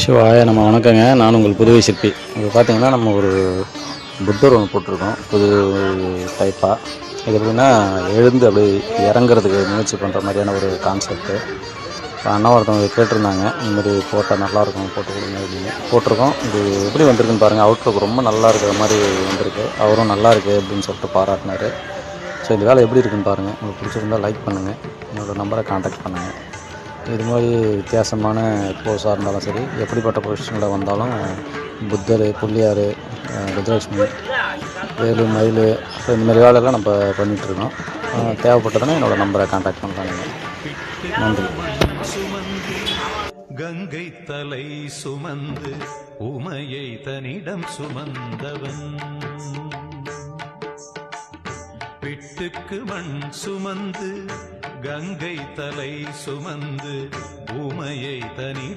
சிவாய நம்ம வணக்கங்க. நான் உங்கள் புதுவை சிற்பி. இது பார்த்திங்கன்னா நம்ம ஒரு புத்தர் ஒன்று போட்டிருக்கோம் புது டைப்பாக. இது எப்படின்னா எழுந்து அப்படி இறங்குறதுக்கு முயற்சி பண்ணுற மாதிரியான ஒரு கான்செப்ட்டு. இப்போ அண்ணா ஒருத்தவங்க கேட்டிருந்தாங்க, இந்தமாதிரி போட்டால் நல்லாயிருக்கும், போட்டு கொடுங்க அப்படின்னு போட்டிருக்கோம். இது எப்படி வந்திருக்குன்னு பாருங்கள். அவுட்லுக் ரொம்ப நல்லா இருக்கிற மாதிரி வந்திருக்கு. அவரும் நல்லா இருக்குது அப்படின்னு சொல்லிட்டு பாராட்டினார். ஸோ இந்த வேலை எப்படி இருக்குன்னு பாருங்கள். உங்களுக்கு பிடிச்சிருந்தால் லைக் பண்ணுங்கள், என்னோடய நம்பரை கான்டாக்ட் பண்ணுங்கள். இது மாதிரி வித்தியாசமான போஸாக இருந்தாலும் சரி, எப்படிப்பட்ட பொசிஷனில் வந்தாலும் புத்தர், புள்ளியார், ருத்ரலட்சுமி, வேலு, மயில், ஸோ இந்தமாதிரி வேலையெல்லாம் நம்ம பண்ணிகிட்ருக்கோம். தேவைப்பட்டதுன்னா என்னோடய நம்பரை கான்டாக்ட் பண்ணுறாங்க. நன்றி. கங்கை தலை சுமந்து உமையை தனிடம் சுமந்தவன், பிட்டுக்கு மண் சுமந்து கங்கை தலை சுமந்து உமையை தனி